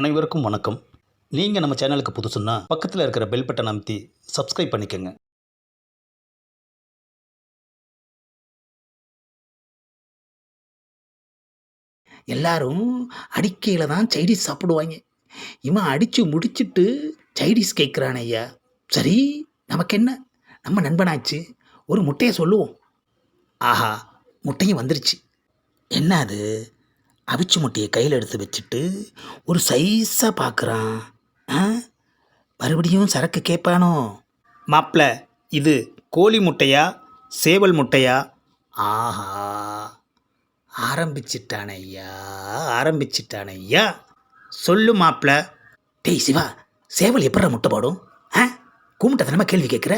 அனைவருக்கும் வணக்கம். நீங்கள் நம்ம சேனலுக்கு புதுசுன்னா பக்கத்தில் இருக்கிற பெல் பட்டன் அமைத்தி சப்ஸ்கிரைப் பண்ணிக்கோங்க. எல்லாரும் அடிக்கையில் தான் சைனீஸ் சாப்பிடுவாங்க. இவன் அடித்து முடிச்சிட்டு சைனீஸ் கேட்குறான் ஐயா. சரி, நமக்கு என்ன, நம்ம நண்பனாச்சு, ஒரு முட்டையை சொல்லுவோம். ஆஹா, முட்டையும் வந்துருச்சு. என்ன அது, அவிச்சு முட்டையை கையில் எடுத்து வச்சுட்டு ஒரு சைஸாக பார்க்குறான். மறுபடியும் சரக்கு கேட்பானோ? மாப்பிள்ள, இது கோழி முட்டையா சேவல் முட்டையா? ஆஹா, ஆரம்பிச்சிட்டான ஐயா. சொல்லு மாப்பிள்ள. டேய் சிவா, சேவல் எப்படா முட்டை போடும்? கூமுட்டத்தனமா கேள்வி கேட்குற.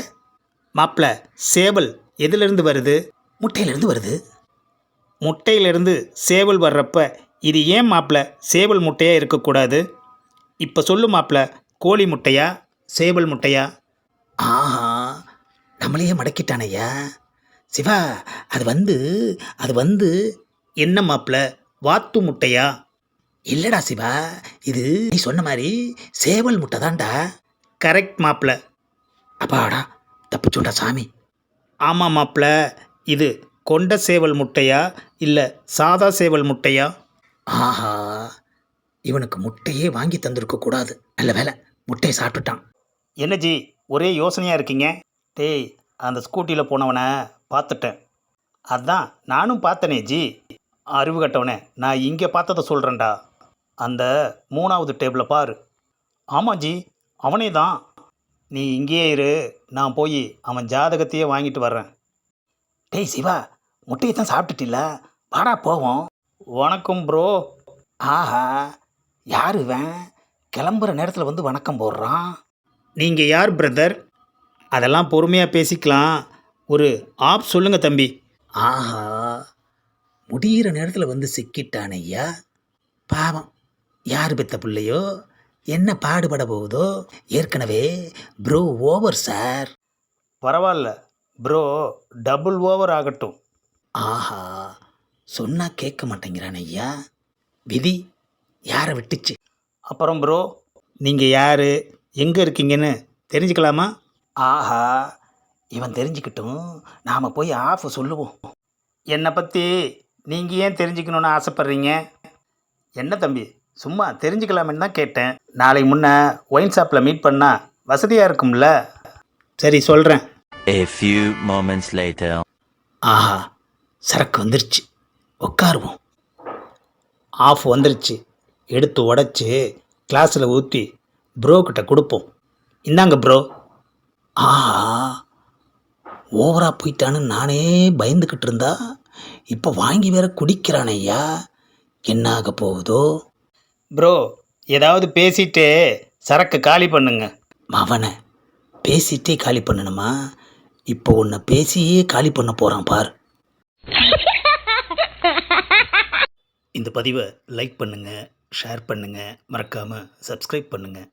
மாப்பிள்ள, சேவல் எதிலிருந்து வருது? முட்டையிலிருந்து வருது. முட்டையிலிருந்து சேவல் வர்றப்ப இது ஏன் மாப்பிள்ள சேவல் முட்டையாக இருக்கக்கூடாது? இப்போ சொல்லு மாப்பிள்ள, கோழி முட்டையா சேவல் முட்டையா? ஆஹா, நம்மளையே மடக்கிட்டானையா. சிவா, அது வந்து என்ன மாப்பிள்ள, வாத்து முட்டையா? இல்லைடா சிவா, இது நீ சொன்ன மாதிரி சேவல் முட்டை தான்டா. கரெக்ட் மாப்பிள்ள. அப்பாடா, தப்பிச்சுண்டா சாமி. ஆமாம் மாப்பிள்ள, இது கொண்ட சேவல் முட்டையா இல்லை சாதா சேவல் முட்டையா? ஆஹா, இவனுக்கு முட்டையே வாங்கி தந்திருக்க கூடாது. நல்ல வேலை, முட்டையை சாப்பிட்டுட்டான். என்ன ஜி, ஒரே யோசனையாக இருக்கீங்க? டேய், அந்த ஸ்கூட்டியில் போனவனை பார்த்துட்டேன். அதான் நானும் பார்த்தனே ஜி. அறிவு கட்டவனே, நான் இங்கே பார்த்ததை சொல்கிறேன்டா. அந்த 3வது டேபிளை பாரு. ஆமாம் ஜி, அவனே தான். நீ இங்கேயே இரு, நான் போய் அவன் ஜாதகத்தையே வாங்கிட்டு வர்றேன். டேய் சிவா, முட்டையை தான் சாப்பிட்டுட்டில்ல, வாடா போவோம். வணக்கம் ப்ரோ. ஆஹா, யார் இவன் கிளம்புற நேரத்தில் வந்து வணக்கம் போடுறான்? நீங்கள் யார் பிரதர்? அதெல்லாம் பொறுமையாக பேசிக்கலாம். ஒரு ஆப் சொல்லுங்கள் தம்பி. ஆஹா, முடிகிற நேரத்தில் வந்து சிக்கிட்டான் ஐயா. பாவம், யார் பெத்த பிள்ளையோ என்ன பாடுபட போகுதோ. ஏற்கனவே ப்ரோ ஓவர் சார். பரவாயில்ல ப்ரோ, டபுள் ஓவர் ஆகட்டும். ஆஹா, சொன்னால் கேட்க மாட்டேங்கிறான் ஐயா. விதி யாரை விட்டுச்சு. அப்புறம் ப்ரோ, நீங்கள் யார், எங்கே இருக்கீங்கன்னு தெரிஞ்சுக்கலாமா? ஆஹா, இவன் தெரிஞ்சுக்கிட்டும் நாம் போய் ஆஃப் சொல்லுவோம். என்னை பற்றி நீங்கள் ஏன் தெரிஞ்சுக்கணுன்னு ஆசைப்பட்றீங்க? என்ன தம்பி, சும்மா தெரிஞ்சுக்கலாமேன்னு தான் கேட்டேன். நாளைக்கு முன்னே ஒயின் ஷாப்பில் மீட் பண்ணால் வசதியாக இருக்கும்ல. சரி, சொல்கிறேன். A few moments later. ஆஹா, சரக்கு வந்துருச்சு, உட்காருவோம். ஆஃப் வந்துருச்சு, எடுத்து உடச்சி கிளாஸில் ஊற்றி ப்ரோக்கிட்ட கொடுப்போம். இந்தாங்க ப்ரோ. ஆஹா, ஓவராக போயிட்டான்னு நானே பயந்துக்கிட்டு இருந்தா இப்போ வாங்கி வேற குடிக்கிறான் ஐயா. என்ன ஆக போகுதோ? ப்ரோ, ஏதாவது பேசிட்டு சரக்கு காலி பண்ணுங்க. மவனை பேசிட்டே காலி பண்ணணுமா? இப்போ உன்னை பேசியே காலி பண்ண போகிறான் பார். இந்த பதிவை லைக் பண்ணுங்கள், ஷேர் பண்ணுங்கள், மறக்காமல் சப்ஸ்கிரைப் பண்ணுங்கள்.